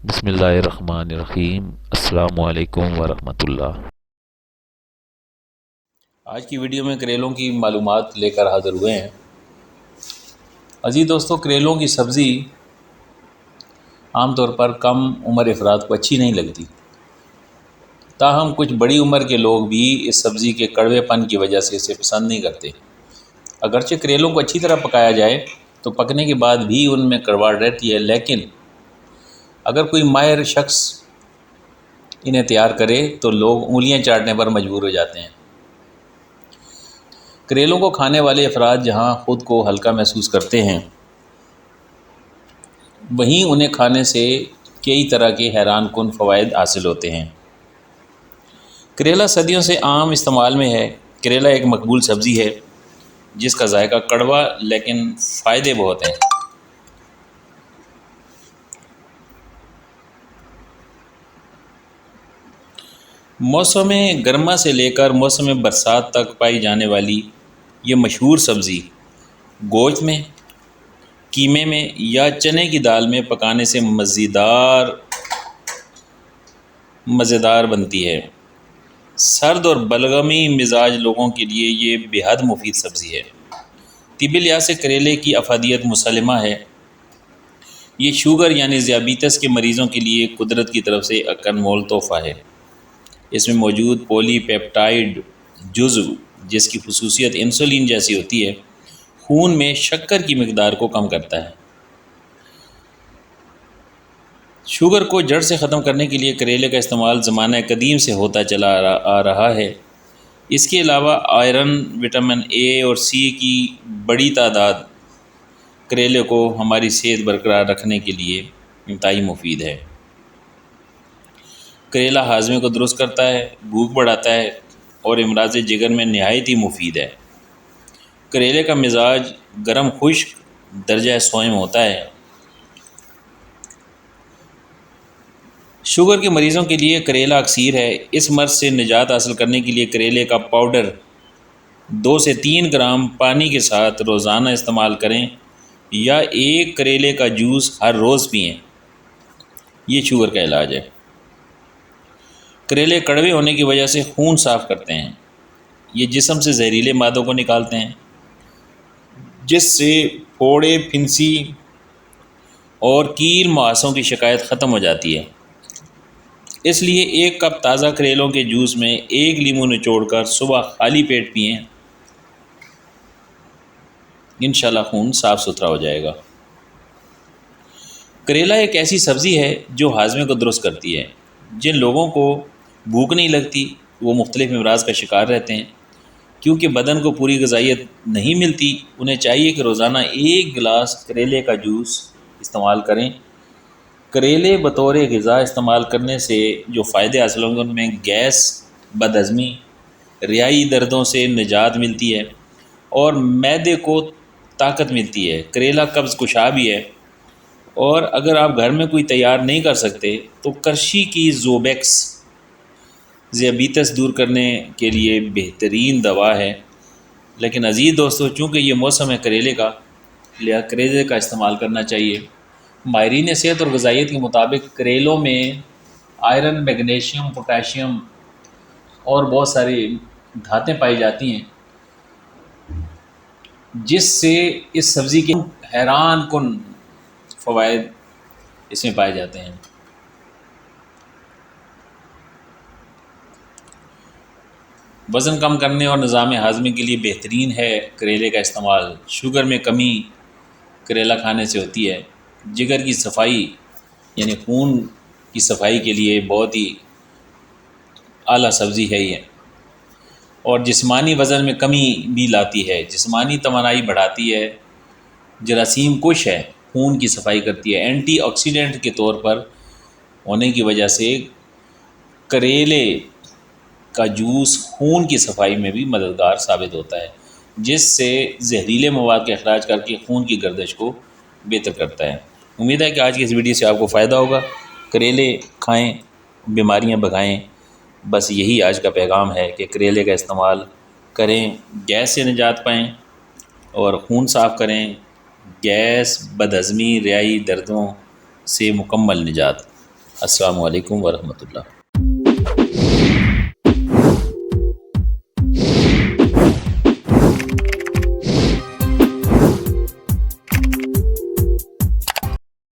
بسم اللہ الرحمن الرحیم۔ السلام علیکم ورحمۃ اللہ۔ آج کی ویڈیو میں کریلوں کی معلومات لے کر حاضر ہوئے ہیں۔ عزیز دوستو، کریلوں کی سبزی عام طور پر کم عمر افراد کو اچھی نہیں لگتی، تاہم کچھ بڑی عمر کے لوگ بھی اس سبزی کے کڑوے پن کی وجہ سے اسے پسند نہیں کرتے۔ اگرچہ کریلوں کو اچھی طرح پکایا جائے تو پکنے کے بعد بھی ان میں کڑواہٹ رہتی ہے، لیکن اگر کوئی ماہر شخص انہیں تیار کرے تو لوگ انگلیاں چاٹنے پر مجبور ہو جاتے ہیں۔ کریلوں کو کھانے والے افراد جہاں خود کو ہلکا محسوس کرتے ہیں، وہیں انہیں کھانے سے کئی طرح کے حیران کن فوائد حاصل ہوتے ہیں۔ کریلا صدیوں سے عام استعمال میں ہے۔ کریلا ایک مقبول سبزی ہے جس کا ذائقہ کڑوا لیکن فائدے بہت ہیں۔ موسم گرما سے لے کر موسم برسات تک پائی جانے والی یہ مشہور سبزی گوشت میں، قیمے میں یا چنے کی دال میں پکانے سے مزیدار بنتی ہے۔ سرد اور بلغمی مزاج لوگوں کے لیے یہ بے حد مفید سبزی ہے۔ طبی لحاظ سے کریلے کی افادیت مسلمہ ہے۔ یہ شوگر یعنی ذیابیطس کے مریضوں کے لیے قدرت کی طرف سے ایک انمول تحفہ ہے۔ اس میں موجود پولی پیپٹائڈ جزو، جس کی خصوصیت انسولین جیسی ہوتی ہے، خون میں شکر کی مقدار کو کم کرتا ہے۔ شوگر کو جڑ سے ختم کرنے کے لیے کریلے کا استعمال زمانہ قدیم سے ہوتا چلا آ رہا ہے۔ اس کے علاوہ آئرن، وٹامن اے اور سی کی بڑی تعداد کریلے کو ہماری صحت برقرار رکھنے کے لیے انتہائی مفید ہے۔ کریلا ہاضمے کو درست کرتا ہے، بھوک بڑھاتا ہے اور امراض جگر میں نہایت ہی مفید ہے۔ کریلے کا مزاج گرم خشک درجہ سوئم ہوتا ہے۔ شوگر کے مریضوں کے لیے کریلا اکسیر ہے۔ اس مرض سے نجات حاصل کرنے کے لیے کریلے کا پاؤڈر 2 سے 3 گرام پانی کے ساتھ روزانہ استعمال کریں یا ایک کریلے کا جوس ہر روز پئیں۔ یہ شوگر کا علاج ہے۔ کریلے کڑوے ہونے کی وجہ سے خون صاف کرتے ہیں۔ یہ جسم سے زہریلے مادوں کو نکالتے ہیں، جس سے پھوڑے، پھنسی اور کیل مہاسوں کی شکایت ختم ہو جاتی ہے۔ اس لیے 1 کپ تازہ کریلوں کے جوس میں 1 لیموں نچوڑ کر صبح خالی پیٹ پئیں۔ انشاءاللہ خون صاف ستھرا ہو جائے گا۔ کریلا ایک ایسی سبزی ہے جو ہاضمے کو درست کرتی ہے۔ جن لوگوں کو بھوک نہیں لگتی وہ مختلف امراض کا شکار رہتے ہیں، کیونکہ بدن کو پوری غذائیت نہیں ملتی۔ انہیں چاہیے کہ روزانہ 1 گلاس کریلے کا جوس استعمال کریں۔ کریلے بطور غذا استعمال کرنے سے جو فائدے حاصل ہوں گے ان میں گیس، بد ہضمی، رہائی دردوں سے نجات ملتی ہے اور معدے کو طاقت ملتی ہے۔ کریلا قبض کشا بھی ہے، اور اگر آپ گھر میں کوئی تیار نہیں کر سکتے تو کرشی کی زوبیکس ذیابیطس دور کرنے کے لیے بہترین دوا ہے۔ لیکن عزیز دوستو، چونکہ یہ موسم ہے کریلے کا، لہٰذا کریلے کا استعمال کرنا چاہیے۔ ماہرین صحت اور غذائیت کے مطابق کریلوں میں آئرن، میگنیشیم، پوٹاشیم اور بہت ساری دھاتیں پائی جاتی ہیں، جس سے اس سبزی کے حیران کن فوائد اس میں پائے جاتے ہیں۔ وزن کم کرنے اور نظام ہاضمے کے لیے بہترین ہے کریلے کا استعمال۔ شوگر میں کمی کریلا کھانے سے ہوتی ہے۔ جگر کی صفائی یعنی خون کی صفائی کے لیے بہت ہی اعلیٰ سبزی ہے یہ، اور جسمانی وزن میں کمی بھی لاتی ہے، جسمانی توانائی بڑھاتی ہے، جراثیم کش ہے، خون کی صفائی کرتی ہے۔ اینٹی آکسیڈنٹ کے طور پر ہونے کی وجہ سے کریلے کا جوس خون کی صفائی میں بھی مددگار ثابت ہوتا ہے، جس سے زہریلے مواد کا اخراج کر کے خون کی گردش کو بہتر کرتا ہے۔ امید ہے کہ آج کی اس ویڈیو سے آپ کو فائدہ ہوگا۔ کریلے کھائیں، بیماریاں بھگائیں۔ بس یہی آج کا پیغام ہے کہ کریلے کا استعمال کریں، گیس سے نجات پائیں اور خون صاف کریں۔ گیس، بد ہضمی، رہائی دردوں سے مکمل نجات۔ السلام علیکم ورحمۃ اللہ۔